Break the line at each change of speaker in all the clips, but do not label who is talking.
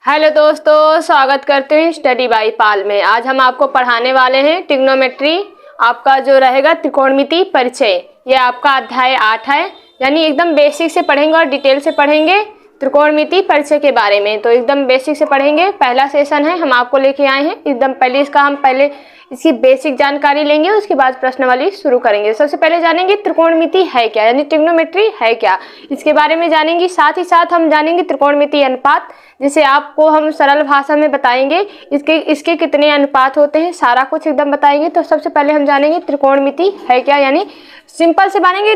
Hello दोस्तों, स्वागत करते हैं स्टडी बाय पाल में। आज हम आपको पढ़ाने वाले हैं ट्रिग्नोमेट्री। आपका जो रहेगा त्रिकोणमिति परिचय, ये आपका अध्याय 8 है। यानी एकदम बेसिक से पढ़ेंगे और डिटेल से पढ़ेंगे त्रिकोणमिति परिचय के बारे में। तो एकदम बेसिक से पढ़ेंगे। पहला सेशन है, हम आपको लेके आए हैं एकदम पहले इसकी बेसिक जानकारी लेंगे, उसके बाद प्रश्नावली शुरू करेंगे। सबसे पहले जानेंगे त्रिकोणमिति है क्या, यानी ट्रिग्नोमेट्री है क्या, इसके बारे में जानेंगे। साथ ही साथ हम जानेंगे त्रिकोणमिति अनुपात, जिसे आपको हम सरल भाषा में बताएंगे इसके कितने अनुपात होते हैं, सारा कुछ एकदम बताएंगे। तो सबसे पहले हम जानेंगे त्रिकोणमिति है क्या, यानी सिंपल से मानेंगे।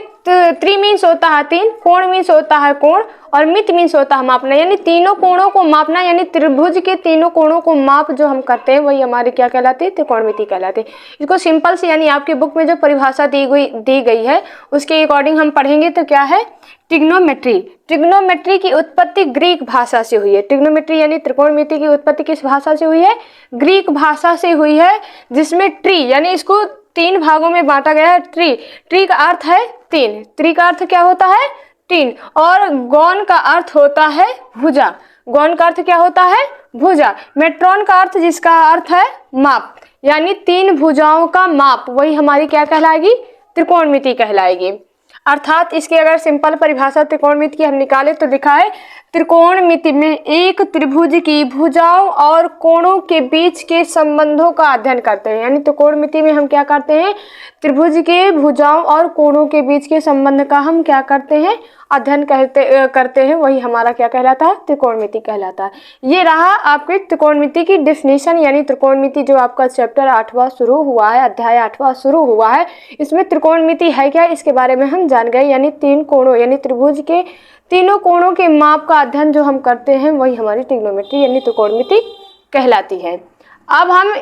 त्रि मीन्स होता है तीन, कोण मीन्स होता है कोण, और मित मीन्स होता है मापना, यानी तीनों कोणों को मापना। यानी त्रिभुज के तीनों कोणों को माप जो हम करते हैं वही हमारी क्या कहलाती है, त्रिकोणमिति कहलाती है। इसको सिंपल से यानी आपकी बुक में जो परिभाषा दी गई है उसके अकॉर्डिंग हम पढ़ेंगे तो क्या है ट्रिग्नोमेट्री की उत्पत्ति ग्रीक भाषा से हुई है। ट्रिग्नोमेट्री यानी त्रिकोणमिति की उत्पत्ति किस भाषा से हुई है, ग्रीक भाषा से हुई है, जिसमें ट्री यानी इसको तीन भागों में बांटा गया है। ट्री का अर्थ है तीन, ट्री का अर्थ क्या होता है, तीन, और गौन का अर्थ होता है भुजा। गौन का अर्थ क्या होता है, भुजा। मेट्रॉन का अर्थ, जिसका अर्थ है माप, यानी तीन भुजाओं का माप, वही हमारी क्या कहलाएगी, त्रिकोणमिति कहलाएगी। अर्थात इसकी अगर सिंपल परिभाषा त्रिकोणमिति की हम निकाले तो लिखा है, त्रिकोणमिति में एक त्रिभुज की भुजाओं और कोणों के बीच के संबंधों का अध्ययन करते हैं। यानी त्रिकोणमिति में हम क्या करते हैं, त्रिभुज के भुजाओं और कोणों के बीच के संबंध का हम क्या करते हैं, अध्ययन करते हैं, वही हमारा क्या कहलाता है, त्रिकोणमिति कहलाता है। ये रहा आपके त्रिकोणमिति की डेफिनेशन। यानी त्रिकोणमिति जो आपका चैप्टर 8वां शुरू हुआ है, अध्याय 8वां शुरू हुआ है, इसमें त्रिकोणमिति है क्या, इसके बारे में हम जान गए। यानी तीन कोणों यानी त्रिभुज के तीनों कोणों के माप का अध्ययन जो हम करते हैं वही हमारी ट्रिग्नोमेट्री यानी त्रिकोणमिति कहलाती है। अब हम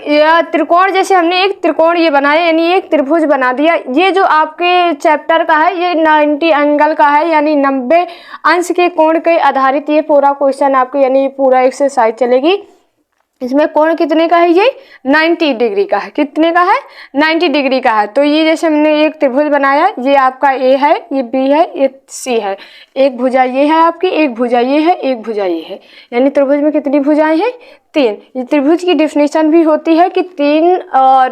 त्रिकोण, जैसे हमने एक त्रिकोण ये बनाया यानी एक त्रिभुज बना दिया। ये जो आपके चैप्टर का है ये 90 एंगल का है, यानी 90 अंश के कोण के आधारित ये पूरा क्वेश्चन आपके यानी पूरा एक्सरसाइज चलेगी। इसमें कोण कितने का है, ये 90 डिग्री का है। कितने का है, 90 डिग्री का है। तो ये जैसे हमने एक त्रिभुज बनाया, ये आपका ए है, ये बी है, ये सी है। एक भुजा ये है आपकी, एक भुजा ये है, एक भुजा ये है। यानी त्रिभुज में कितनी भुजाएं हैं, तीन। ये त्रिभुज की डेफिनेशन भी होती है कि तीन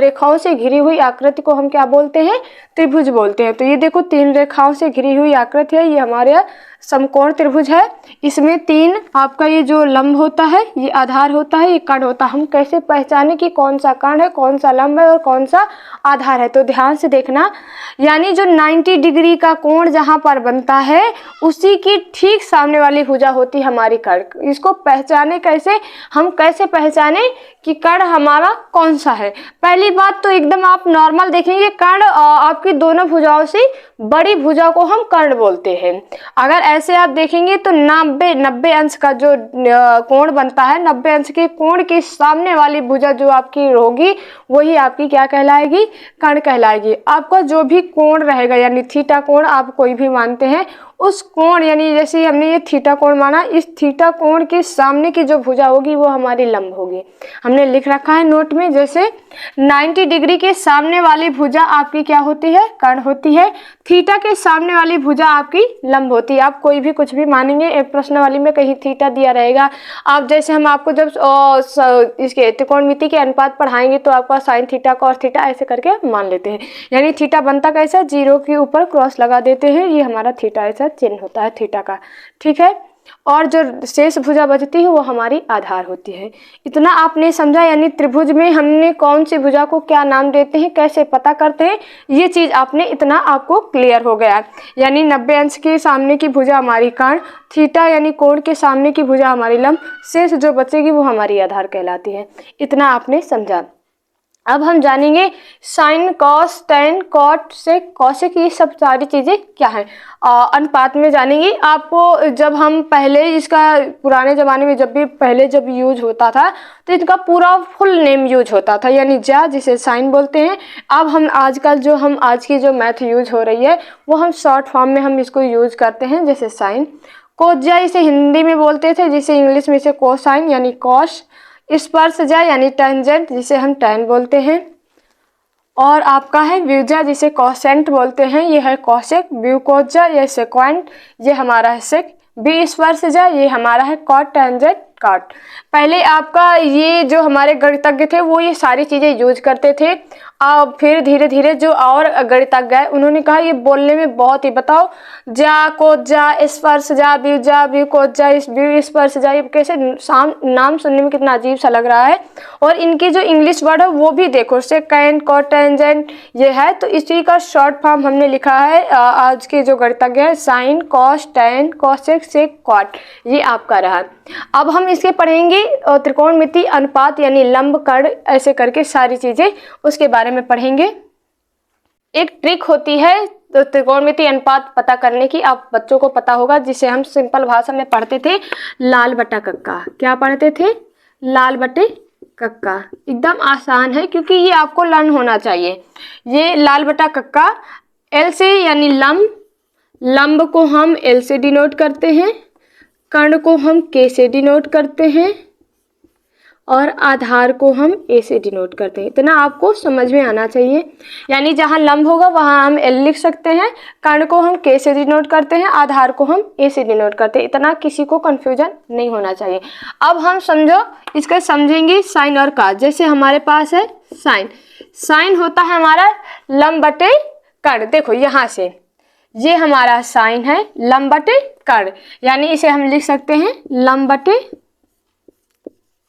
रेखाओं से घिरी हुई आकृति को हम क्या बोलते हैं, त्रिभुज बोलते हैं। तो ये देखो तीन रेखाओं से घिरी हुई आकृति है, ये हमारे समकोण त्रिभुज है। इसमें तीन आपका ये जो लंब होता है, ये आधार होता है, ये कर्ण होता है। हम कैसे पहचाने कि कौन सा कर्ण है, कौन सा लंब है और कौन सा आधार है, तो ध्यान से देखना। यानी जो 90 डिग्री का कोण जहाँ पर बनता है उसी की ठीक सामने वाली भुजा होती है हमारी कर्ण। इसको पहचाने कैसे, हम कैसे पहचाने कि कर्ण हमारा कौन सा है। पहली बात तो एकदम आप नॉर्मल देखेंगे, कर्ण आपकी दोनों भुजाओं से बड़ी भुजा को हम कर्ण बोलते हैं। अगर ऐसे आप देखेंगे तो 90 अंश का जो कोण बनता है, 90 अंश के कोण के सामने वाली भुजा जो आपकी होगी वही आपकी क्या कहलाएगी, कर्ण कहलाएगी। आपका जो भी कोण रहेगा यानी थीटा कोण आप कोई भी मानते हैं, उस कोण यानी जैसे हमने ये थीटा कोण माना, इस थीटा कोण के सामने की जो भुजा होगी वो हमारी लंब होगी। हमने लिख रखा है नोट में, जैसे 90 डिग्री के सामने वाली भुजा आपकी क्या होती है, कर्ण होती है। थीटा के सामने वाली भुजा आपकी लंब होती है। आप कोई भी कुछ भी मानेंगे, एक प्रश्नावली में कहीं थीटा दिया रहेगा, आप जैसे हम आपको जब इसके त्रिकोणमिति के अनुपात पढ़ाएंगे तो आपका साइन थीटा कॉस थीटा ऐसे करके मान लेते हैं। यानी थीटा बनता कैसा, जीरो के ऊपर क्रॉस लगा देते हैं, ये हमारा थीटा ऐसा चिन्ह होता है थीटा का, ठीक है। और जो शेष भुजा बचती है वो हमारी आधार होती है। इतना आपने समझा। यानी त्रिभुज में हमने कौन सी भुजा को क्या नाम देते हैं, कैसे पता करते हैं, ये चीज आपने इतना आपको क्लियर हो गया। यानी 90 अंश के सामने की भुजा हमारी कर्ण, थीटा यानी कोण के सामने की भुजा हमारी लंब, शेष जो बचेगी वो हमारी आधार कहलाती है। इतना आपने समझा। अब हम जानेंगे साइन, कॉस, टेन, कॉट, सेक, कॉसेक, ये सब सारी चीज़ें क्या हैं अनुपात में जानेंगे। आपको जब हम पहले इसका पुराने ज़माने में जब यूज होता था तो इसका पूरा फुल नेम यूज होता था, यानी जा जिसे साइन बोलते हैं। अब हम आजकल आज की जो मैथ यूज हो रही है वो हम शॉर्ट फॉर्म में हम इसको यूज करते हैं, जैसे साइन। कोज्या इसे हिंदी में बोलते थे, जिसे इंग्लिश में इसे कोसाइन यानी कॉस। स्पर्शजा यानी टेंजेंट, जिसे हम टेन बोलते हैं। और आपका है व्यूजा, जिसे कॉसेंट बोलते हैं, ये है कॉसेक। ब्यूकोजा ये सेक्वेंट, ये हमारा है सेक। बी स्पर्शजा ये हमारा है कॉट टेंजेंट कॉट। पहले आपका ये जो हमारे गणितज्ञ थे वो ये सारी चीज़ें यूज करते थे। अब फिर धीरे धीरे जो और गणितज्ञ है उन्होंने कहा ये बोलने में बहुत ही, बताओ, जा को जा, स्पर्श जा, व्यू को जा, इस व्यू स्पर्श जा, ये कैसे नाम सुनने में कितना अजीब सा लग रहा है। और इनकी जो इंग्लिश वर्ड है वो भी देखो, सेकेंड, कोटेंजेंट ये है। तो इसी का शॉर्ट फॉर्म हमने लिखा है आज के जो गणितज्ञ है, साइन, कॉस, टेन, कोसेक, सेक, कॉट, ये आपका रहा। अब हम इसके पढ़ेंगे त्रिकोणमिति अनुपात यानी लंब कर्ण, ऐसे करके सारी चीजें उसके बारे में पढ़ेंगे। एक ट्रिक होती है तो त्रिकोणमिति अनुपात पता करने की, आप बच्चों को पता होगा, जिसे हम सिंपल भाषा में पढ़ते थे लाल बटा कक्का। क्या पढ़ते थे? लाल बटे कक्का। एकदम आसान है क्योंकि ये आपको लर्न होना चाहिए। ये लाल बटा कक्का, एल से यानी लंब, लंब को हम एल से डिनोट करते हैं, कर्ण को हम के से डिनोट करते हैं और आधार को हम ए से डिनोट करते हैं। इतना आपको समझ में आना चाहिए। यानी जहाँ लंब होगा वहाँ हम एल लिख सकते हैं, कर्ण को हम के से डिनोट करते हैं, आधार को हम ए से डिनोट करते हैं। इतना किसी को कंफ्यूजन नहीं होना चाहिए। अब हम समझो, इसका समझेंगे साइन और कॉस। जैसे हमारे पास है साइन, साइन होता है हमारा लंब बटे कर्ण। देखो यहाँ से ये हमारा साइन है लंब बटे कर्ण, यानी इसे हम लिख सकते हैं लंब बटे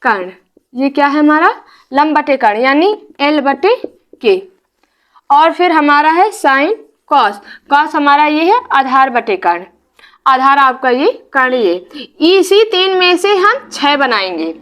कर्ण। ये क्या है हमारा? लंब बटे कर्ण, यानी एल बटे के। और फिर हमारा है साइन कॉस, कॉस हमारा ये है आधार बटे कर्ण, आधार आपका ये कर्ण। ये इसी तीन में से हम 6 बनाएंगे,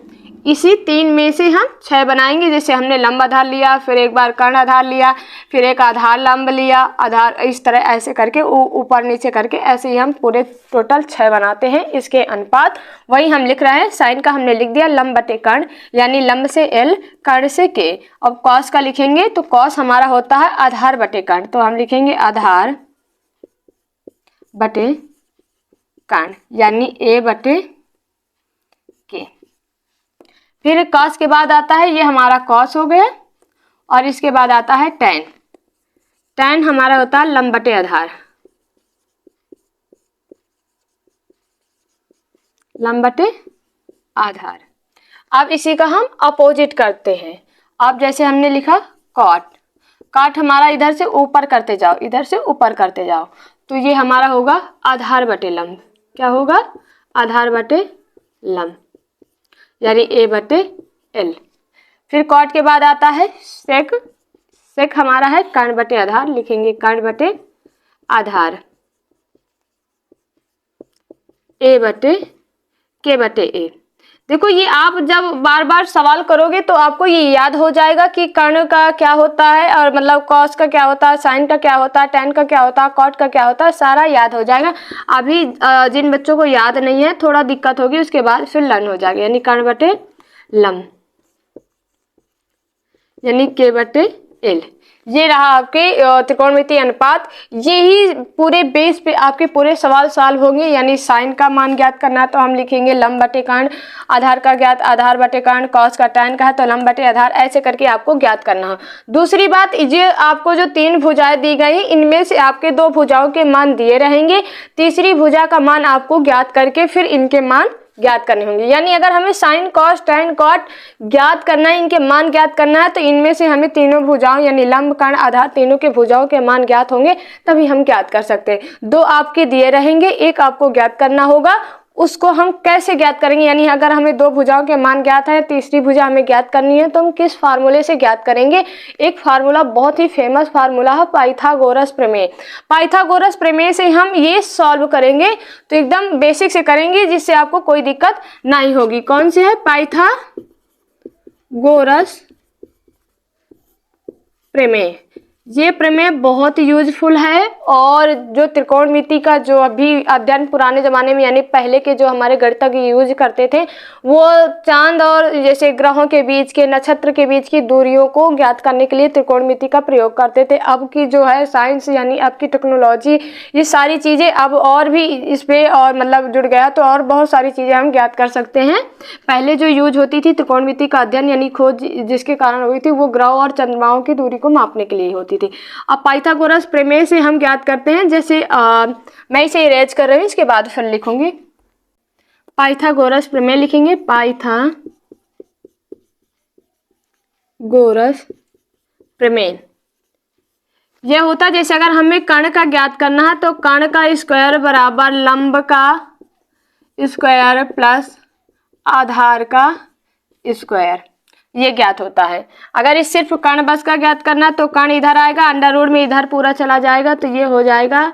इसी तीन में से हम 6 बनाएंगे। जैसे हमने लंब आधार लिया, फिर एक बार कर्ण आधार लिया, फिर एक आधार लंब लिया, आधार, इस तरह ऐसे करके ऊपर नीचे करके ऐसे ही हम पूरे टोटल 6 बनाते हैं। इसके अनुपात वही हम लिख रहे हैं। साइन का हमने लिख दिया लंब बटे कर्ण, यानी लंब से एल, कर्ण से के। अब कॉस का लिखेंगे तो कॉस हमारा होता है आधार बटे कर्ण, तो हम लिखेंगे आधार बटे कर्ण, यानी ए बटे के। फिर कॉस के बाद आता है, ये हमारा कॉस हो गया, और इसके बाद आता है टेन। टेन हमारा होता है लंब बटे आधार, लंब बटे आधार। अब इसी का हम अपोजिट करते हैं। अब जैसे हमने लिखा कॉट, कॉट हमारा इधर से ऊपर करते जाओ, इधर से ऊपर करते जाओ, तो ये हमारा होगा आधार बटे लंब। क्या होगा? आधार बटे लंब, यानी ए बटे एल। फिर कॉट के बाद आता है सेक, सेक हमारा है कर्ण बटे आधार, लिखेंगे कर्ण बटे आधार, ए बटे के बटे ए। देखो ये आप जब बार बार सवाल करोगे तो आपको ये याद हो जाएगा कि कर्ण का क्या होता है, और मतलब कॉस का क्या होता है, साइन का क्या होता है, टेन का क्या होता है, कॉट का क्या होता है, सारा याद हो जाएगा। अभी जिन बच्चों को याद नहीं है थोड़ा दिक्कत होगी, उसके बाद फिर लर्न हो जाएगा। यानी कर्ण बटे लंब, यानी के बटे एल। ये रहा आपके त्रिकोणमितीय अनुपात। यही पूरे बेस पे आपके पूरे सवाल सॉल्व होंगे। यानी साइन का मान ज्ञात करना तो हम लिखेंगे लंब बटे कर्ण, आधार का ज्ञात आधार बटे कर्ण, कॉस का tan का है तो लंब बटे आधार, ऐसे करके आपको ज्ञात करना हो। दूसरी बात, ये आपको जो 3 भुजाएं दी गई इनमें से आपके 2 भुजाओं के मान दिए रहेंगे, तीसरी भुजा का मान आपको ज्ञात करके फिर इनके मान ज्ञात करने होंगे। यानी अगर हमें साइन, कॉस, टेन, कॉट ज्ञात करना है, इनके मान ज्ञात करना है, तो इनमें से हमें तीनों भुजाओं यानी लंब, कर्ण, आधार, तीनों के भुजाओं के मान ज्ञात होंगे, तभी हम ज्ञात कर सकते हैं। 2 आपके दिए रहेंगे, एक आपको ज्ञात करना होगा। उसको हम कैसे ज्ञात करेंगे? यानी अगर हमें 2 भुजाओं के मान ज्ञात है, तीसरी भुजा हमें ज्ञात करनी है, तो हम किस फार्मूले से ज्ञात करेंगे? एक फार्मूला, बहुत ही फेमस फार्मूला है, पाइथागोरस प्रमेय। पाइथागोरस प्रमेय से हम ये सॉल्व करेंगे, तो एकदम बेसिक से करेंगे जिससे आपको कोई दिक्कत नहीं होगी। कौन सी है? पाइथागोरस प्रमेय। ये प्रमेय बहुत यूजफुल है, और जो त्रिकोणमिति का जो अभी अध्ययन पुराने ज़माने में यानी पहले के जो हमारे गणितज्ञ यूज करते थे, वो चांद और जैसे ग्रहों के बीच के, नक्षत्र के बीच की दूरियों को ज्ञात करने के लिए त्रिकोणमिति का प्रयोग करते थे। अब की जो है साइंस यानी अब की टेक्नोलॉजी, ये सारी चीज़ें अब और भी इस पर और मतलब जुड़ गया, तो और बहुत सारी चीज़ें हम ज्ञात कर सकते हैं। पहले जो यूज होती थी त्रिकोणमिति का अध्ययन यानी खोज जिसके कारण हुई थी, वो ग्रह और चंद्रमाओं की दूरी को मापने के लिए होती थी। अब पाइथागोरस प्रमेय से हम ज्ञात करते हैं। जैसे मैं इसे इरेज कर रही हूँ, इसके बाद फिर लिखूंगी। पाइथागोरस प्रमेय लिखेंगे, पाइथागोरस प्रमेय। यह होता है जैसे अगर हमें कर्ण का ज्ञात करना है तो कर्ण का स्क्वायर बराबर लंब का स्क्वायर प्लस आधार का स्क्वायर, ये ज्ञात होता है। अगर इस सिर्फ कर्ण बस का ज्ञात करना तो कर्ण इधर आएगा, अंडर रूट में इधर पूरा चला जाएगा, तो ये हो जाएगा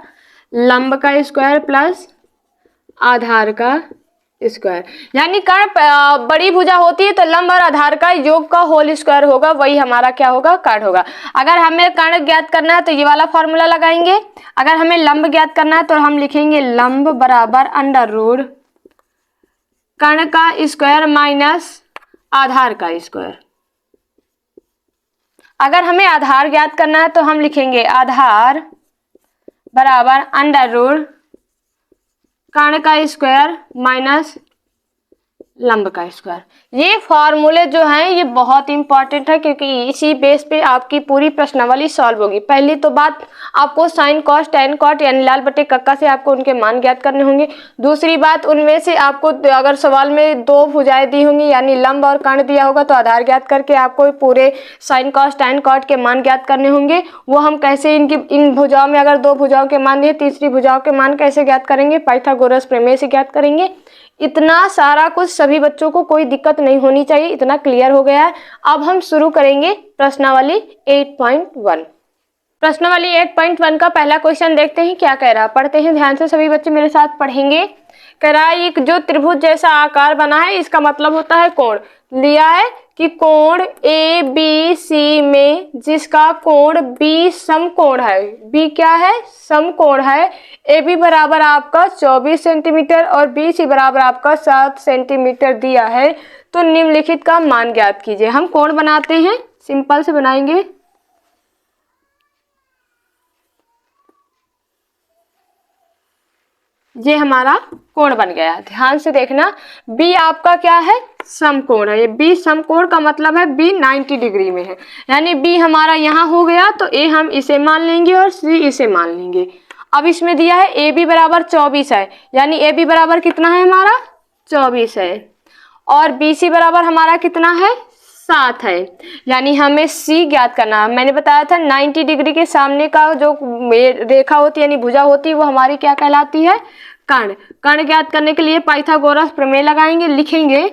लंब का स्क्वायर प्लस आधार का स्क्वायर। यानी कर्ण बड़ी भुजा होती है तो लंब और आधार का योग का होल स्क्वायर होगा, वही हमारा क्या होगा, कर्ण होगा। अगर हमें कर्ण ज्ञात करना है तो ये वाला फॉर्मूला लगाएंगे। अगर हमें लंब ज्ञात करना है तो हम लिखेंगे लंब बराबर अंडर रूट कर्ण का स्क्वायर माइनस आधार का स्क्वायर। अगर हमें आधार ज्ञात करना है तो हम लिखेंगे आधार बराबर अंडर रूट कर्ण का स्क्वायर माइनस लंब का स्क्वायर। ये फॉर्मूले जो हैं ये बहुत इंपॉर्टेंट है, क्योंकि इसी बेस पे आपकी पूरी प्रश्नावली सॉल्व होगी। पहली तो बात, आपको साइन कॉस टेन कॉट यानी लाल बटे कक्का से आपको उनके मान ज्ञात करने होंगे। दूसरी बात, उनमें से आपको अगर सवाल में दो भुजाएं दी होंगी यानी लंब और कर्ण दिया होगा तो आधार ज्ञात करके आपको पूरे साइन कॉस टेन कॉट के मान ज्ञात करने होंगे। वो हम कैसे इन भुजाओं में अगर दो भुजाओं के मान दिए, तीसरी भुजाओं के मान कैसे ज्ञात करेंगे, पाइथागोरस प्रमेय से ज्ञात करेंगे। इतना सारा कुछ सभी बच्चों को कोई दिक्कत नहीं होनी चाहिए, इतना क्लियर हो गया है। अब हम शुरू करेंगे प्रश्नावली 8.1। प्रश्नावली 8.1 का पहला क्वेश्चन देखते हैं क्या कह रहा है, पढ़ते हैं ध्यान से, सभी बच्चे मेरे साथ पढ़ेंगे। कह रहा है एक जो त्रिभुज जैसा आकार बना है, इसका मतलब होता है कोण। लिया है कि कोण ए बी सी में जिसका कोण बी समकोण है, बी क्या है, समकोण है। ए बी बराबर आपका 24 सेंटीमीटर और बी सी बराबर आपका 7 सेंटीमीटर दिया है, तो निम्नलिखित का मान ज्ञात कीजिए। हम कोण बनाते हैं, सिंपल से बनाएंगे। ये हमारा कोण बन गया, ध्यान से देखना। बी आपका क्या है, समकोण है। ये बी समकोण का मतलब है बी 90 डिग्री में है, यानी बी हमारा यहाँ हो गया, तो ए हम इसे मान लेंगे और सी इसे मान लेंगे। अब इसमें दिया है ए बी बराबर 24 है, यानी ए बी बराबर कितना है हमारा 24 है, और बी सी बराबर हमारा कितना है 7 है, यानी हमें सी ज्ञात करना है। मैंने बताया था 90 डिग्री के सामने का जो रेखा होती है यानी भुजा होती है वो हमारी क्या कहलाती है, कर्ण। कर्ण ज्ञात करने के लिए पाइथागोरस प्रमेय लगाएंगे, लिखेंगे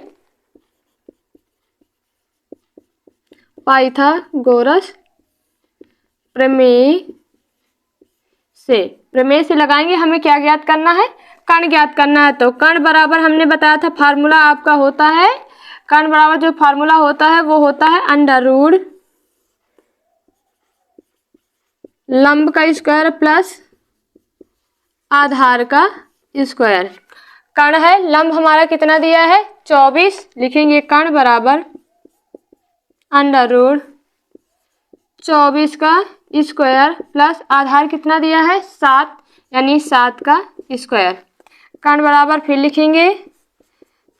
पाइथागोरस प्रमेय से लगाएंगे। हमें क्या ज्ञात करना है, कर्ण ज्ञात करना है। तो कर्ण बराबर हमने बताया था फार्मूला आपका होता है, कर्ण बराबर जो फार्मूला होता है वो होता है अंडर रूट लंब का स्क्वायर प्लस आधार का स्क्वायर। कर्ण है, लंब हमारा कितना दिया है 24, लिखेंगे कर्ण बराबर अंडर रूट 24 का स्क्वायर प्लस आधार कितना दिया है 7, यानी 7 का स्क्वायर। कर्ण बराबर फिर लिखेंगे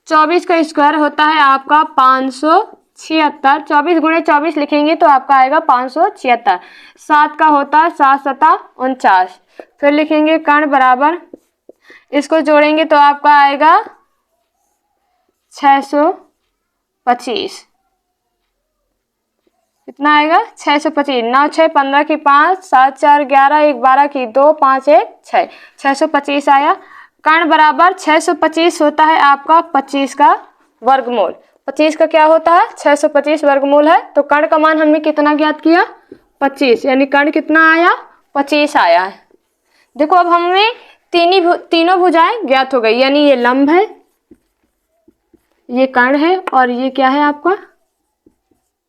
24 का स्क्वायर होता है आपका 576, 24 गुणे 24 लिखेंगे तो आपका आएगा 576। 7 का होता है 7 सता 49, फिर लिखेंगे कर्ण बराबर, इसको जोड़ेंगे तो आपका आएगा 625। कितना आएगा 625, 9 6 15 की 5, 7 4 11, 1 12 की 2, 5 1 6, 625 आया। कर्ण बराबर 625 होता है आपका 25 का वर्गमूल। 25 का क्या होता है 625 वर्गमूल है, तो कर्ण का मान हमने कितना ज्ञात किया 25, यानी कर्ण कितना आया 25 आया है। देखो अब हमें तीनों भुजाएं ज्ञात हो गई, यानी ये लंब है, ये कर्ण है और ये क्या है आपका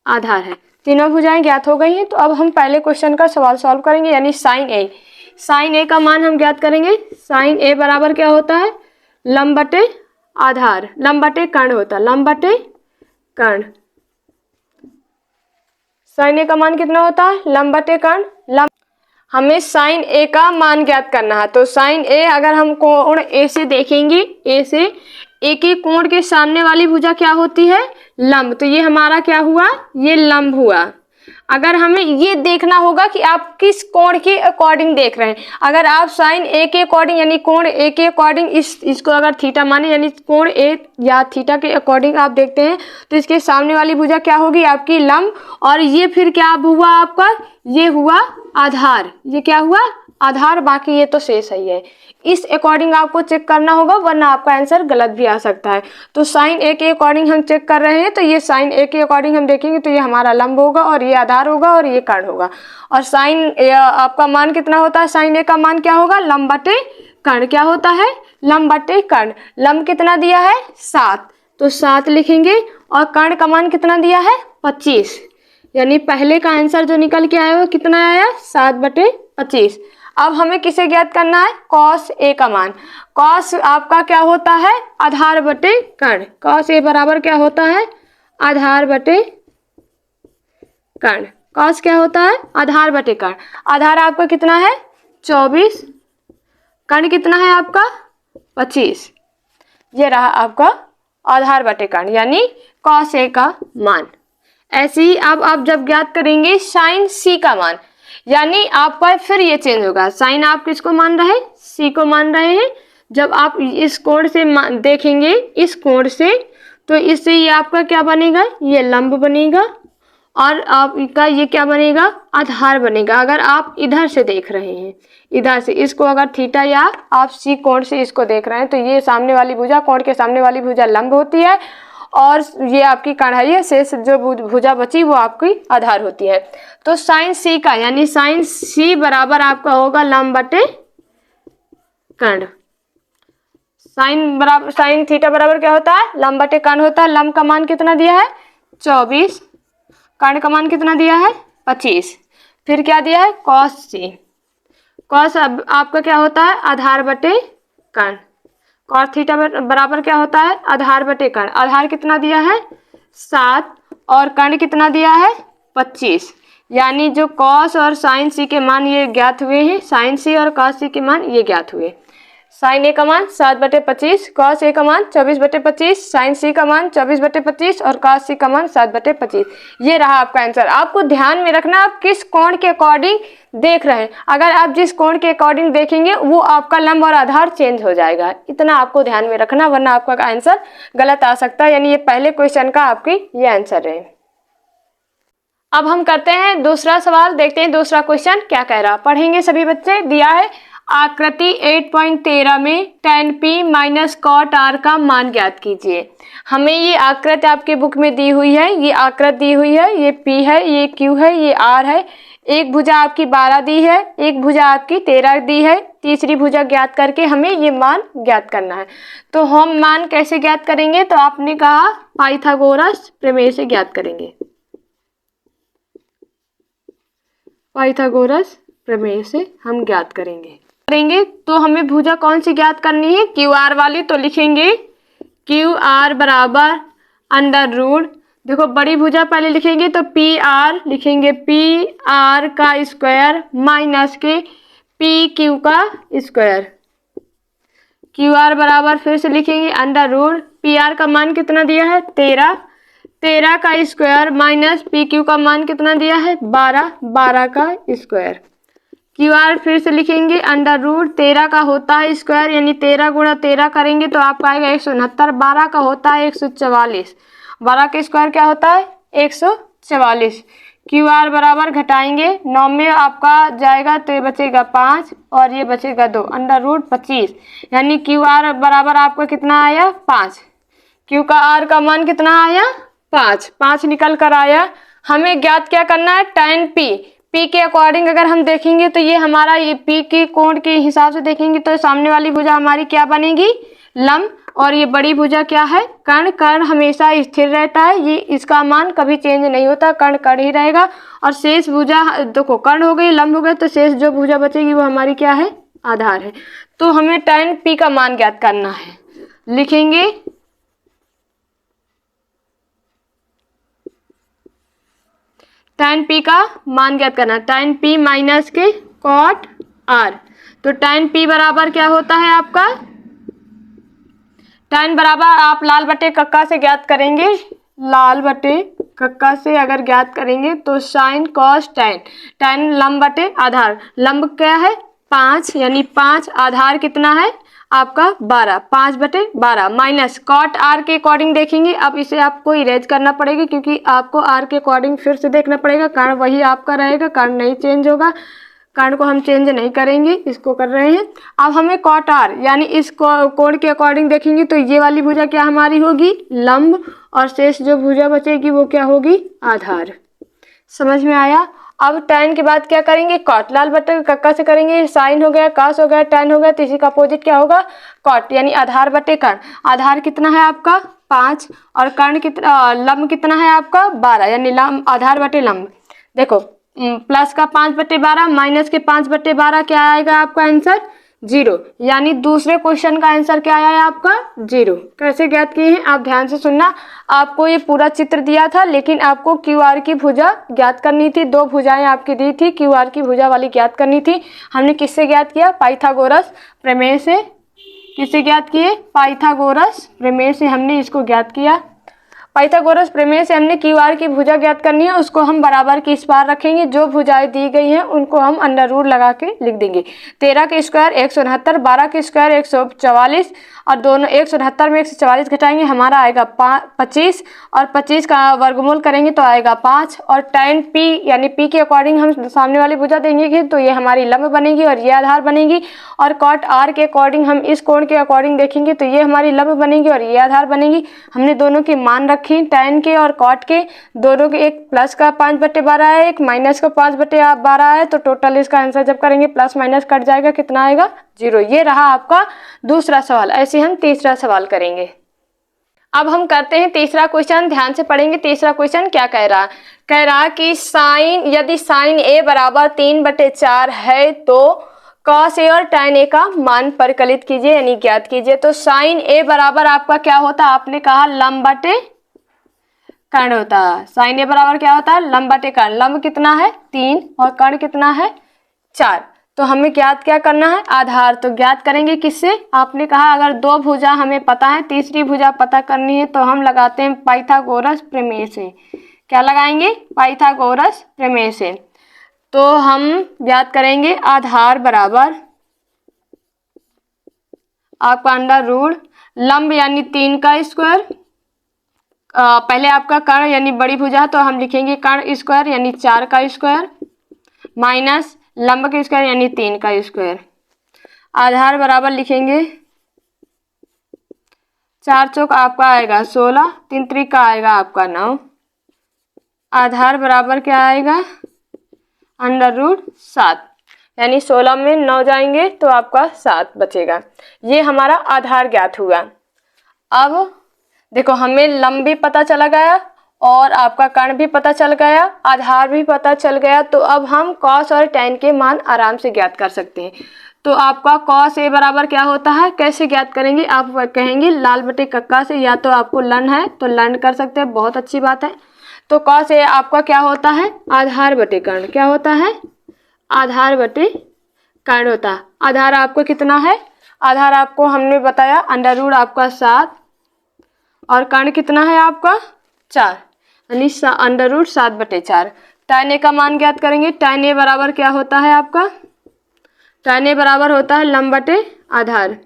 आधार है। तीनों भुजाएं ज्ञात हो गई हैं। तो अब हम पहले क्वेश्चन का सवाल सॉल्व करेंगे, यानी साइन ए। साइन ए का मान हम ज्ञात करेंगे। साइन ए बराबर क्या होता है लंब बटे आधार, लंब बटे कर्ण होता है, लंब बटे कर्ण। साइन ए का मान कितना होता है लंब बटे कर्ण। हमें साइन ए का मान ज्ञात करना है, तो साइन ए अगर हम कोण ए से देखेंगे, ए से ए के कोण के सामने वाली भुजा क्या होती है लंब, तो ये हमारा क्या हुआ ये लंब हुआ। अगर हमें ये देखना होगा कि आप किस कोण के अकॉर्डिंग देख रहे हैं। अगर आप साइन ए के अकॉर्डिंग यानी कोण ए के अकॉर्डिंग इसको अगर थीटा माने यानी कोण ए या थीटा के अकॉर्डिंग आप देखते हैं तो इसके सामने वाली भुजा क्या होगी आपकी लंब, और ये फिर क्या हुआ आपका, ये हुआ आधार। ये क्या हुआ आधार, बाकी ये तो शेष ही है। इस अकॉर्डिंग आपको चेक करना होगा वरना आपका आंसर गलत भी आ सकता है। तो साइन ए के अकॉर्डिंग हम चेक कर रहे हैं तो ये साइन ए के अकॉर्डिंग हम देखेंगे तो ये हमारा लंब होगा और ये आधार होगा और ये कर्ण होगा। और साइन आपका मान कितना होता है, साइन ए का मान क्या होगा, लंब बटे कर्ण। क्या होता है, लंब बटे कर्ण। लंब कितना दिया है 7, तो 7 लिखेंगे और कर्ण का मान कितना दिया है 25, यानी पहले का आंसर जो निकल के आया वो कितना आया 7/25। अब हमें किसे ज्ञात करना है, कॉस ए का मान। कॉस आपका क्या होता है, आधार बटे कर्ण। कॉस ए बराबर क्या होता है, आधार बटे कर्ण। कॉस क्या होता है, आधार बटे कर्ण। आधार आपका कितना है 24, कर्ण कितना है आपका 25। ये रहा आपका आधार बटे कर्ण यानी कॉस ए का मान। ऐसे ही अब आप जब ज्ञात करेंगे साइन सी का मान, यानी आपका फिर ये चेंज होगा। साइन आप किसको मान रहे हैं, सी को मान रहे हैं। जब आप इस कोण से देखेंगे इस कोण से, तो इससे ये आपका क्या बनेगा, ये लंब बनेगा और आपका ये क्या बनेगा, आधार बनेगा। अगर आप इधर से देख रहे हैं, इधर से इसको अगर थीटा या आप सी कोण से इसको देख रहे हैं तो ये सामने वाली भुजा, कोण के सामने वाली भुजा लंब होती है और ये आपकी कढ़ाई है, शेष जो भुजा बची वो आपकी आधार होती है। तो साइन सी का यानी साइन सी बराबर आपका होगा लंब बटे कर्ण। साइन थीटा बराबर क्या होता है, लंब बटे कर्ण होता है। लंब का मान कितना दिया है 24, कर्ण का मान कितना दिया है 25, फिर क्या दिया है कॉस सी। कॉस अब आपका क्या होता है आधार बटे कर्ण। कॉस थीटा बराबर क्या होता है आधार बटे कर्ण। आधार कितना दिया है 7 और कर्ण कितना दिया है 25, यानी जो कॉस और साइन सी के मान ये ज्ञात हुए हैं, साइन सी और कॉस सी के मान ये ज्ञात हुए। साइन ए का मान 7/25, कॉस ए का मान 24/25, साइन सी का मान 24/25 और कॉस सी का मान 7/25। ये रहा आपका आंसर। आपको ध्यान में रखना आप किस कोण के अकॉर्डिंग देख रहे हैं। अगर आप जिस कोण के अकॉर्डिंग देखेंगे वो आपका लंब और आधार चेंज हो जाएगा। इतना आपको ध्यान में रखना वरना आपका आंसर गलत आ सकता है। यानी ये पहले क्वेश्चन का आपकी ये आंसर है। अब हम करते हैं दूसरा सवाल, देखते हैं दूसरा क्वेश्चन क्या कह रहा। पढ़ेंगे सभी बच्चे। दिया है आकृति 8.13 में tan p minus cot r का मान ज्ञात कीजिए। हमें ये आकृति आपके बुक में दी हुई है, ये आकृति दी हुई है, ये p है, ये q है, ये r है। एक भुजा आपकी 12 दी है, एक भुजा आपकी 13 दी है, तीसरी भुजा ज्ञात करके हमें ये मान ज्ञात करना है। तो हम मान कैसे ज्ञात करेंगे, तो आपने कहा पाइथागोरस प्रमेय से ज्ञात करेंगे। पाइथागोरस प्रमेय से हम ज्ञात करेंगे तो हमें भुजा कौन सी ज्ञात करनी है, क्यू आर वाली। तो लिखेंगे क्यू आर बराबर अंडर रूट, देखो बड़ी भुजा पहले लिखेंगे तो पी आर लिखेंगे, पी आर का स्क्वायर माइनस के पी क्यू का स्क्वायर। क्यू आर बराबर फिर से लिखेंगे अंडर रूट, पी आर का मान कितना दिया है 13, 13 का स्क्वायर माइनस पी क्यू का मान कितना दिया है 12, 12 का स्क्वायर। क्यू आर फिर से लिखेंगे अंडर रूट, 13 का होता है स्क्वायर यानी 13 गुणा 13 करेंगे तो आपका आएगा 169, 12 का होता है 144, 12 का स्क्वायर क्या होता है 144। क्यू आर बराबर घटाएंगे 9 में आपका जाएगा तो ये बचेगा 5 और ये बचेगा 2, अंडर रूट 25, यानी क्यू आर बराबर आपका कितना आया 5। क्यू का आर का मान कितना आया 5, 5 निकल कर आया। हमें ज्ञात क्या करना है tan p के अकॉर्डिंग अगर हम देखेंगे तो ये हमारा ये p के कोण के हिसाब से देखेंगे तो सामने वाली भुजा हमारी क्या बनेगी लंब, और ये बड़ी भुजा क्या है कर्ण। कर्ण हमेशा स्थिर रहता है, ये इसका मान कभी चेंज नहीं होता, कर्ण कर्ण ही रहेगा। और शेष भुजा देखो कर्ण हो गई लंब हो गए तो शेष जो भुजा बचेगी वो हमारी क्या है आधार है। तो हमें tan p का मान ज्ञात करना है। लिखेंगे tan p का मान ज्ञात करना, tan p माइनस के cot r। तो tan p बराबर क्या होता है आपका, tan बराबर आप लाल बटे कक्का से ज्ञात करेंगे, लाल बटे कक्का से अगर ज्ञात करेंगे तो साइन कॉस टैन, टैन लंब बटे आधार, लंब क्या है 5 यानी 5, आधार कितना है आपका 12, 5/12 माइनस कॉट आर के अकॉर्डिंग देखेंगे। अब इसे आपको इरेज करना पड़ेगा क्योंकि आपको आर के अकॉर्डिंग फिर से देखना पड़ेगा, कारण वही आपका रहेगा, कारण नहीं चेंज होगा, कारण को हम चेंज नहीं करेंगे, इसको कर रहे हैं। अब हमें कॉट आर यानी इस कोण के अकॉर्डिंग देखेंगे तो ये वाली भुजा क्या हमारी होगी लंब, और शेष जो भुजा बचेगी वो क्या होगी आधार। समझ में आया। अब टैन के बाद क्या करेंगे कॉट, लाल बटे कक्का से करेंगे, साइन हो गया, कॉस हो गया, टैन हो गया, तो इसी का अपोजिट क्या होगा कॉट, यानी आधार बटे कर्ण। आधार कितना है आपका 5 और कर्ण कितना, लंब कितना है आपका 12, यानी लंब आधार बटे लंब। देखो प्लस का 5/12 माइनस के 5/12 क्या आएगा आपका आंसर 0, यानी दूसरे क्वेश्चन का आंसर क्या आया है आपका 0। कैसे ज्ञात किए हैं आप ध्यान से सुनना। आपको ये पूरा चित्र दिया था लेकिन आपको क्यू आर की भुजा ज्ञात करनी थी, 2 भुजाएं आपकी दी थी, क्यू आर की भुजा वाली ज्ञात करनी थी। हमने किससे ज्ञात किया पाइथागोरस प्रमेय से। किससे ज्ञात किए पाइथागोरस प्रमेय से हमने इसको ज्ञात किया। पाइथागोरस प्रमेय से हमने क्यू आर की भुजा ज्ञात करनी है, उसको हम बराबर की इस पार रखेंगे, जो भुजाएं दी गई हैं उनको हम अंडर रूट लगा के लिख देंगे। 13 के स्क्वायर 169, 12 के स्क्वायर 144 और दोनों 169 में 144 घटाएंगे हमारा आएगा 25 और 25 का वर्गमूल करेंगे तो आएगा 5 और tan p यानी p के अकॉर्डिंग हम सामने वाली भुजा देंगे तो ये हमारी लंब बनेगी और ये आधार बनेगी, और cot r के अकॉर्डिंग हम इस कोण के अकॉर्डिंग देखेंगे तो ये हमारी लंब बनेगी और ये आधार बनेगी। हमने दोनों के मान रखे tan के और cot के, दोनों के एक प्लस का 5/12 है, एक माइनस का 5/12 है, तो टोटल इसका आंसर जब करेंगे प्लस माइनस कट जाएगा, कितना आएगा 0। ये रहा आपका दूसरा सवाल। ऐसे हम तीसरा सवाल करेंगे। अब हम करते हैं तीसरा क्वेश्चन, ध्यान से पढ़ेंगे। तीसरा क्वेश्चन क्या कह रहा कि साइन, यदि साइन a बराबर 3/4 है तो cos a और tan a का मान परिकलित कीजिए यानी ज्ञात कीजिए। तो साइन a बराबर आपका क्या होता है, आपने कहा लंब बटे कर्ण होता है। साइन a बराबर क्या होता है लंब बटे कर्ण, लंब कितना है 3 और कर्ण कितना है 4। तो हमें ज्ञात क्या करना है आधार, तो ज्ञात करेंगे किससे, आपने कहा अगर 2 भुजा हमें पता है, तीसरी भुजा पता करनी है तो हम लगाते हैं पाइथागोरस प्रमेय से। क्या लगाएंगे पाइथागोरस प्रमेय से। तो हम ज्ञात करेंगे आधार बराबर आपका अंडर रूट लंब यानी 3 का स्क्वायर, पहले आपका कर्ण यानी बड़ी भुजा तो हम लिखेंगे कर्ण स्क्वायर यानी 4 का स्क्वायर माइनस लंब के स्क्वायर यानी 3 का स्क्वायर। आधार बराबर लिखेंगे 4 चौक आपका आएगा 16, 3 त्रिक आएगा आपका 9। आधार बराबर क्या आएगा अंडर रूट 7, यानी 16 में 9 जाएंगे तो आपका 7 बचेगा। ये हमारा आधार ज्ञात हुआ। अब देखो हमें लंब भी पता चला गया और आपका कर्ण भी पता चल गया, आधार भी पता चल गया, तो अब हम cos और tan के मान आराम से ज्ञात कर सकते हैं। तो आपका cos a बराबर क्या होता है, कैसे ज्ञात करेंगे, आप कहेंगे लाल बटे कक्का से, या तो आपको लंड है तो लंड कर सकते हैं, बहुत अच्छी बात है। तो cos a आपका क्या होता है आधार बटे कर्ण, क्या होता है आधार बटे कर्ण होता है। आधार आपको कितना है, आधार आपको हमने बताया अंडर रूट आपका 7 और कर्ण कितना है आपका 4, यानी अंडर रूट 7/4। tan a का मान ज्ञात करेंगे। tan a बराबर क्या होता है आपका, tan a बराबर होता है लंब बटे आधार।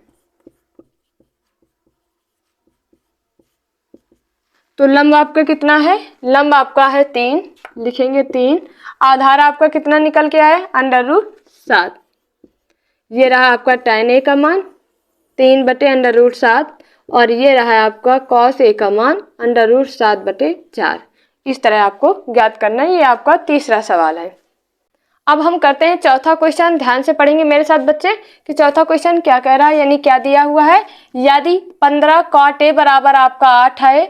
तो लंब आपका कितना है, लंब आपका है 3, लिखेंगे 3। आधार आपका कितना निकल के आया अंडर रूट 7। ये रहा आपका tan a का मान 3/√7 और ये रहा आपका cos a का मान अंडर रूट 7/4। इस तरह आपको ज्ञात करना है। ये आपका तीसरा सवाल है। अब हम करते हैं चौथा क्वेश्चन, ध्यान से पढ़ेंगे मेरे साथ बच्चे कि चौथा क्वेश्चन क्या कह रहा है, यानी क्या दिया हुआ है। यदि 15 cot a बराबर आपका 8 है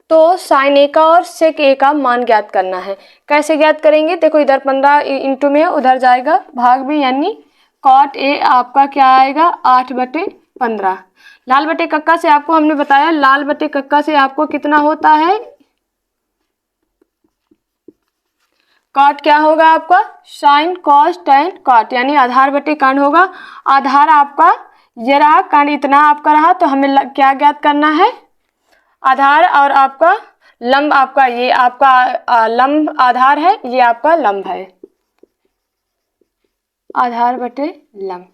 तो sin a का और sec a का मान ज्ञात करना है। कैसे ज्ञात करेंगे, देखो इधर 15 इंटू में उधर जाएगा भाग में, यानी cot a आपका क्या आएगा 8/15। लाल बटे कक्का से आपको हमने बताया, लाल बटे कक्का से आपको कितना होता है cot क्या होगा आपका sin cos tan cot, यानी आधार बटे कर्ण होगा। आधार आपका ये रहा, कर्ण इतना आपका रहा, तो हमें क्या ज्ञात करना है आधार और आपका लंब आपका ये आपका लंब आधार है, ये आपका लंब है, आधार बटे लंब।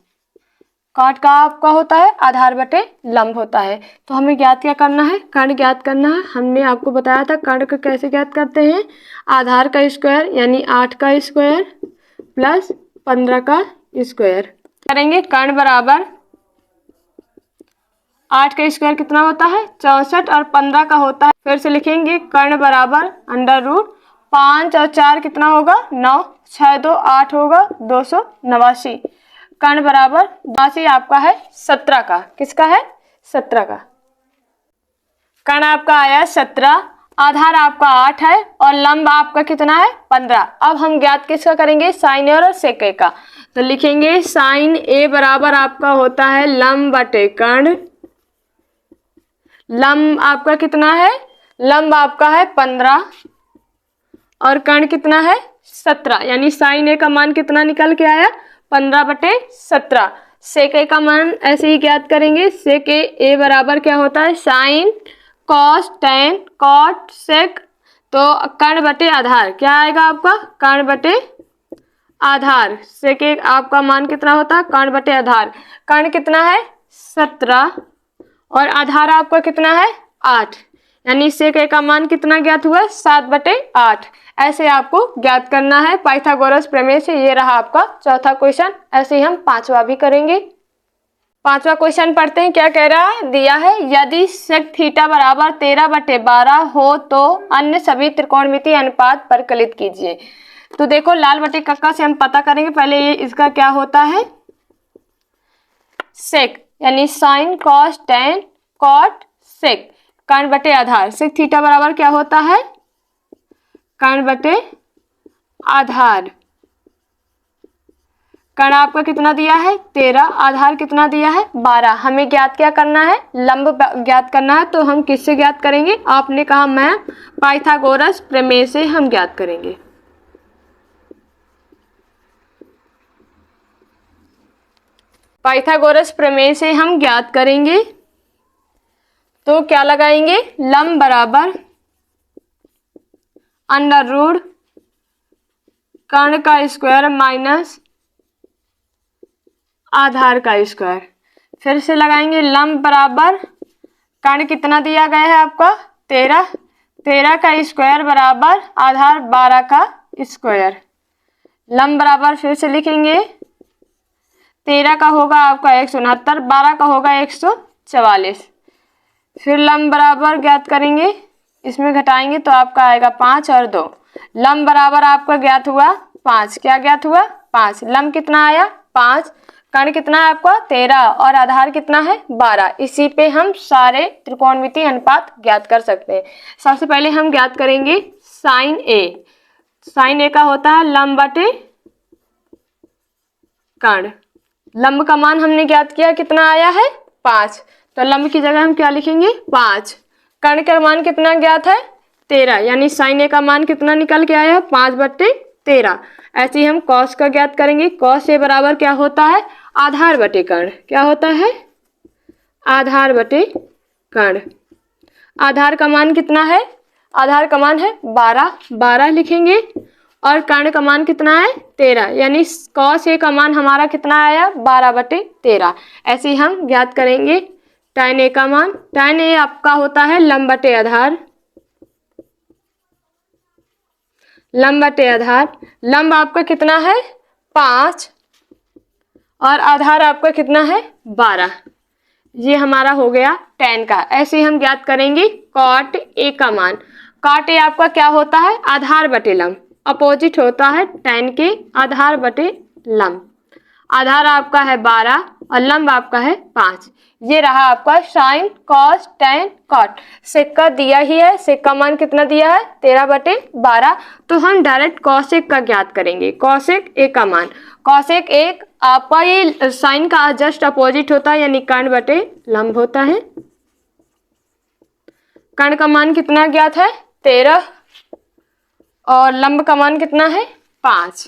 कॉट का आपका होता है आधार बटे लंब होता है। तो हमें ज्ञात क्या करना है, कर्ण ज्ञात करना है। हमने आपको बताया था कर्ण को कैसे ज्ञात करते हैं, आधार का स्क्वायर यानी 8 का स्क्वायर प्लस 15 का स्क्वायर करेंगे। कर्ण बराबर 8 का स्क्वायर कितना होता है 64 और 15 का होता है, फिर से लिखेंगे कर्ण बराबर अंडर रूट 5 और 4 कितना होगा 9, 6 2 8 होगा 289। कर्ण बराबर 82 आपका है 17 का, किसका है 17 का। कर्ण आपका आया 17, आधार आपका 8 है और लंब आपका कितना है 15। अब हम ज्ञात किसका करेंगे, साइन ए और सेक ए का। तो लिखेंगे साइन ए बराबर आपका होता है लंब बटे कर्ण। लंब आपका कितना है, लंब आपका है 15 और कर्ण कितना है 17, यानी साइन ए का मान कितना निकल के आया 15 बटे 17। सेक ए का मान ऐसे ही ज्ञात करेंगे। सेक ए बराबर क्या होता है sine cos tan cot sec, तो कर्ण बटे आधार क्या आएगा आपका कर्ण बटे आधार। सेक ए आपका मान कितना होता है कर्ण बटे आधार। कर्ण कितना है 17 और आधार आपका कितना है 8, यानी सेक ए का मान कितना ज्ञात हुआ 7 बटे 8। ऐसे आपको ज्ञात करना है पाइथागोरस प्रमेय से। ये रहा आपका चौथा क्वेश्चन। ऐसे ही हम पांचवा भी करेंगे। पांचवा क्वेश्चन पढ़ते हैं, क्या कह रहा है, दिया है यदि सेक थीटा बराबर 13 बटे 12 हो तो अन्य सभी त्रिकोणमितीय अनुपात परिकलित कीजिए। तो देखो लाल बटे कक्का से हम पता करेंगे। पहले ये इसका क्या होता है सेक यानी sine cos tan cot sec, कर्ण बटे आधार। सेक थीटा बराबर क्या होता है कर्ण बटे आधार। कर्ण आपका कितना दिया है 13, आधार कितना दिया है 12। हमें ज्ञात क्या करना है लंब ज्ञात करना है। तो हम किससे ज्ञात करेंगे, आपने कहा मैम पाइथागोरस प्रमेय से हम ज्ञात करेंगे। पाइथागोरस प्रमेय से हम ज्ञात करेंगे। तो क्या लगाएंगे, लंब बराबर अंडर रूट कर्ण का स्क्वायर माइनस आधार का स्क्वायर। फिर से लगाएंगे लंब बराबर कर्ण कितना दिया गया है आपका 13, 13 का स्क्वायर बराबर आधार 12 का स्क्वायर। लंब बराबर फिर से लिखेंगे 13 का होगा आपका 169, 12 का होगा 144। फिर लंब बराबर ज्ञात करेंगे, इसमें घटाएंगे तो आपका आएगा 5 और 2। लंब बराबर आपका ज्ञात हुआ 5, क्या ज्ञात हुआ 5। लंब कितना आया 5, कर्ण कितना है आपका 13 और आधार कितना है 12। इसी पे हम सारे त्रिकोणमितीय अनुपात ज्ञात कर सकते हैं। सबसे पहले हम ज्ञात करेंगे साइन ए। साइन ए का होता है लंब बटे कर्ण। लंब का मान हमने ज्ञात किया कितना आया है 5, तो लंब की जगह हम क्या लिखेंगे 5। कर्ण का मान कितना ज्ञात है 13, यानी साइन ए का मान कितना निकल के आया 5 बटे 13। ऐसे ही हम कॉस का ज्ञात करेंगे। कॉस ए बराबर क्या होता है आधार बटे कर्ण, क्या होता है आधार बटे कर्ण। आधार का मान कितना है, आधार का मान है 12, 12 लिखेंगे और कर्ण का मान कितना है 13, यानी कॉस ए का मान हमारा कितना आया 12 बटे 13। ऐसे ही हम ज्ञात करेंगे tan ए का मान। tan ए आपका होता है लंब बटे आधार, लंब बटे आधार। लंब आपका कितना है 5 और आधार आपका कितना है 12। ये हमारा हो गया tan का। ऐसे ही हम ज्ञात करेंगे cot ए का मान। cot ए आपका क्या होता है आधार बटे लंब, अपोजिट होता है tan के आधार बटे लंब। आधार आपका है 12 और लंब आपका है 5। ये रहा आपका साइन कॉस टेन कॉट। सेक का दिया ही है, सेक का मान कितना दिया है 13 बटे 12। तो हम डायरेक्ट कॉसेक का ज्ञात करेंगे। कॉसेक ए का मान, कॉसेक एक आपका ये साइन का जस्ट अपोजिट होता है, यानी कर्ण बटे लंब होता है। कर्ण का मान कितना ज्ञात है 13 और लंब का मान कितना है 5।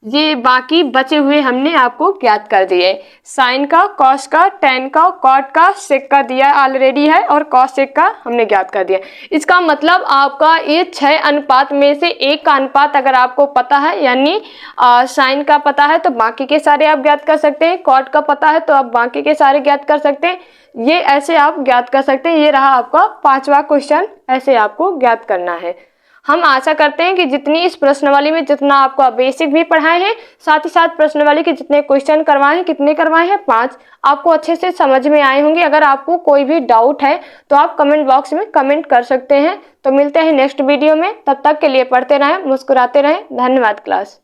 ये बाकी बचे हुए हमने आपको ज्ञात कर दिए। साइन का, कॉस का, टेन का, कॉट का, सेक का दिया ऑलरेडी है और कॉस सेक का हमने ज्ञात कर दिया। इसका मतलब आपका ये 6 अनुपात में से एक का अनुपात अगर आपको पता है, यानी साइन का पता है तो बाकी के सारे आप ज्ञात कर सकते हैं, कॉट का पता है तो आप बाकी के सारे ज्ञात कर सकते हैं, ये ऐसे आप ज्ञात कर सकते हैं। ये रहा आपका 5वां क्वेश्चन, ऐसे आपको ज्ञात करना है। हम आशा करते हैं कि जितनी इस प्रश्नावली में जितना आपको बेसिक भी पढ़ाए हैं, साथ ही साथ प्रश्नावली के जितने क्वेश्चन करवाए हैं, कितने करवाए हैं 5, आपको अच्छे से समझ में आए होंगे। अगर आपको कोई भी डाउट है तो आप कमेंट बॉक्स में कमेंट कर सकते हैं। तो मिलते हैं नेक्स्ट वीडियो में, तब तक के लिए पढ़ते रहें, मुस्कुराते रहें। धन्यवाद क्लास।